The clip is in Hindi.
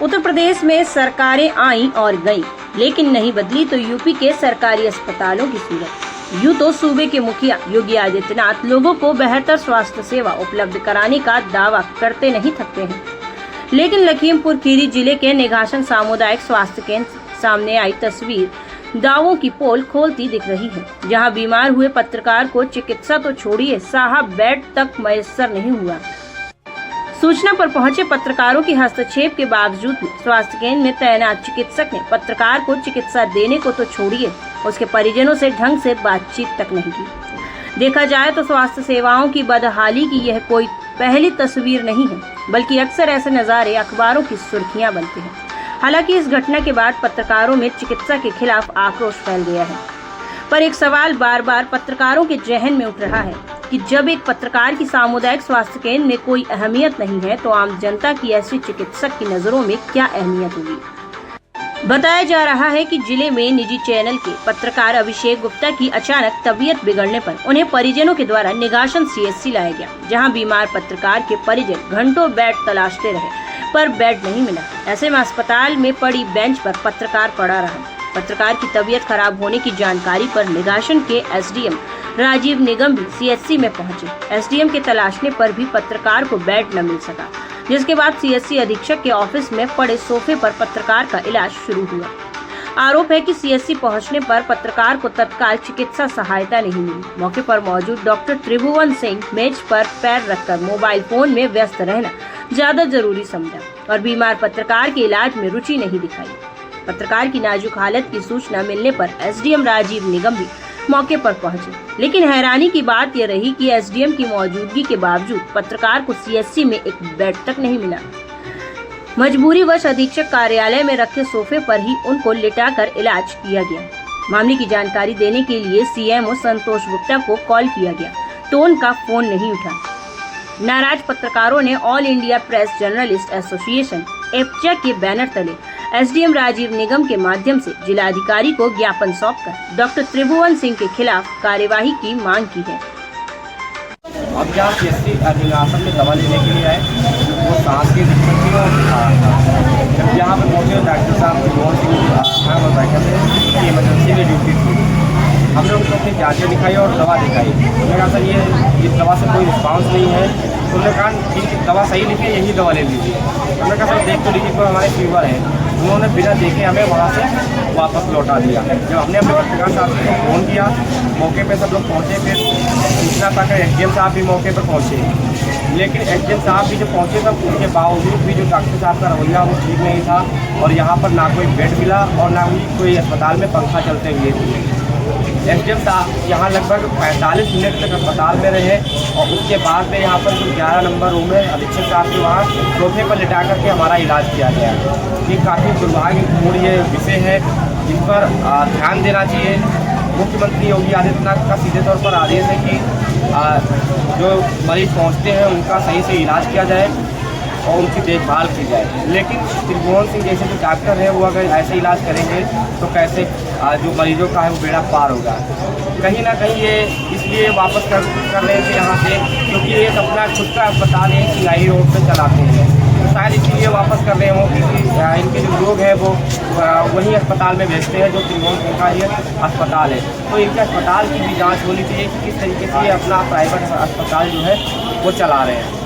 उत्तर प्रदेश में सरकारें आईं और गईं, लेकिन नहीं बदली तो यूपी के सरकारी अस्पतालों की सूरत। यूं तो सूबे के मुखिया योगी आदित्यनाथ लोगों को बेहतर स्वास्थ्य सेवा उपलब्ध कराने का दावा करते नहीं थकते हैं, लेकिन लखीमपुर खीरी जिले के निघासन सामुदायिक स्वास्थ्य केंद्र सामने आई तस्वीर दावों की पोल खोलती दिख रही है, जहां बीमार हुए पत्रकार को चिकित्सा तो छोड़िए साहब बेड तक मैसर नहीं हुआ। सूचना पर पहुंचे पत्रकारों के हस्तक्षेप के बावजूद स्वास्थ्य केंद्र में तैनात चिकित्सक ने पत्रकार को चिकित्सा देने को तो छोड़िए उसके परिजनों से ढंग से बातचीत तक नहीं की। देखा जाए तो स्वास्थ्य सेवाओं की बदहाली की यह कोई पहली तस्वीर नहीं है, बल्कि अक्सर ऐसे नज़ारे अखबारों की सुर्खियां बनते हैं। हालांकि इस घटना के बाद पत्रकारों में चिकित्सा के खिलाफ आक्रोश फैल गया है, पर एक सवाल बार बार पत्रकारों के जहन में उठ रहा है कि जब एक पत्रकार की सामुदायिक स्वास्थ्य केंद्र में कोई अहमियत नहीं है, तो आम जनता की ऐसी चिकित्सक की नजरों में क्या अहमियत होगी। बताया जा रहा है कि जिले में निजी चैनल के पत्रकार अभिषेक गुप्ता की अचानक तबीयत बिगड़ने पर उन्हें परिजनों के द्वारा निघासन सीएचसी लाया गया, जहां बीमार पत्रकार के परिजन घंटों बेड तलाशते रहे, पर बेड नहीं मिला। ऐसे में अस्पताल में पड़ी बेंच पर पत्रकार पड़ा रहा। पत्रकार की तबीयत खराब होने की जानकारी पर निघासन के एसडीएम राजीव निगम भी सीएचसी में पहुंचे। एसडीएम के तलाशने पर भी पत्रकार को बेड न मिल सका, जिसके बाद सीएचसी अधीक्षक के ऑफिस में पड़े सोफे पर पत्रकार का इलाज शुरू हुआ। आरोप है कि सीएचसी पहुंचने पर पत्रकार को तत्काल चिकित्सा सहायता नहीं मिली। मौके पर मौजूद डॉक्टर त्रिभुवन सिंह मेज पर पैर रखकर मोबाइल फोन में व्यस्त रहना ज्यादा जरूरी समझा और बीमार पत्रकार के इलाज में रुचि नहीं दिखाई। पत्रकार की नाजुक हालत की सूचना मिलने पर एसडीएम राजीव निगम भी मौके पर पहुंचे, लेकिन हैरानी की बात यह रही कि एसडीएम की मौजूदगी के बावजूद पत्रकार को सीएचसी में एक बेड तक नहीं मिला। मजबूरीवश अधीक्षक कार्यालय में रखे सोफे पर ही उनको लिटाकर इलाज किया गया। मामले की जानकारी देने के लिए सीएमओ संतोष गुप्ता को कॉल किया गया तो उनका फोन नहीं उठा। नाराज पत्रकारों ने All India Press Journalist Association एप्चा के बैनर तले एसडीएम राजीव निगम के माध्यम से जिलाधिकारी को ज्ञापन सौंपकर डॉक्टर त्रिभुवन सिंह के खिलाफ कार्यवाही की मांग की है। अब यहाँ सीएचसी निघासन में दवा लेने के लिए आए, वो सांस की दिक्कत थी और जब यहाँ पर पहुँचे डॉक्टर साहब त्रिभुवन सिंह बैठे थे, इमरजेंसी में ड्यूटी थी। हमने उनको अपनी जाँचें दिखाई और दवा दिखाई। उन्होंने कहा सर ये इस दवा से कोई रिस्पांस नहीं है। तो उन्होंने कहा ठीक दवा सही लिखी है, यही दवा ले लीजिए। हमने कहा सर देख तो लीजिए, तो हमारे फीवर है। उन्होंने बिना देखे हमें वहाँ से वापस लौटा दिया। जब हमने अपने पत्रकार साहब को फ़ोन किया, मौके पे सब लोग पहुँचे, फिर सूचना पाकर एसडीएम साहब भी मौके पर पहुँचे, लेकिन एसडीएम साहब भी जो पहुँचे तब उनके बावजूद भी जो डॉक्टर साहब का रवैया वो ठीक नहीं था और यहाँ पर ना कोई बेड मिला और ना ही कोई अस्पताल में पंखा चलते हुए थे। एसडीएम साहब यहाँ लगभग 45 मिनट तक अस्पताल में रहे और उसके बाद में यहाँ पर जो 11 नंबर रूम है अधीक्षक साहब के वहाँ सोफे पर लिटा करके हमारा इलाज किया गया। ये काफ़ी दुर्भाग्यपूर्ण ये विषय है, जिस पर ध्यान देना चाहिए। मुख्यमंत्री योगी आदित्यनाथ का सीधे तौर पर आदेश है कि जो मरीज पहुँचते हैं उनका सही से इलाज किया जाए और उनकी देखभाल की जाए, लेकिन त्रिभुवन सिंह जैसे जो डॉक्टर हैं वो अगर ऐसे इलाज करेंगे तो कैसे जो मरीजों का है वो बेड़ा पार होगा। कहीं ना कहीं ये इसलिए वापस कर रहे थे यहाँ से, क्योंकि ये अपना खुद का अस्पताल है सिंगाई रोड पे चलाते हैं, तो शायद इसीलिए वापस कर रहे हों कि इनके जो लोग हैं वो वही अस्पताल में भेजते हैं जो त्रिभुवन सिंह का ये अस्पताल है। तो इनके अस्पताल की भी जाँच होनी चाहिए कि किस तरीके से ये अपना प्राइवेट अस्पताल जो है वो चला रहे हैं।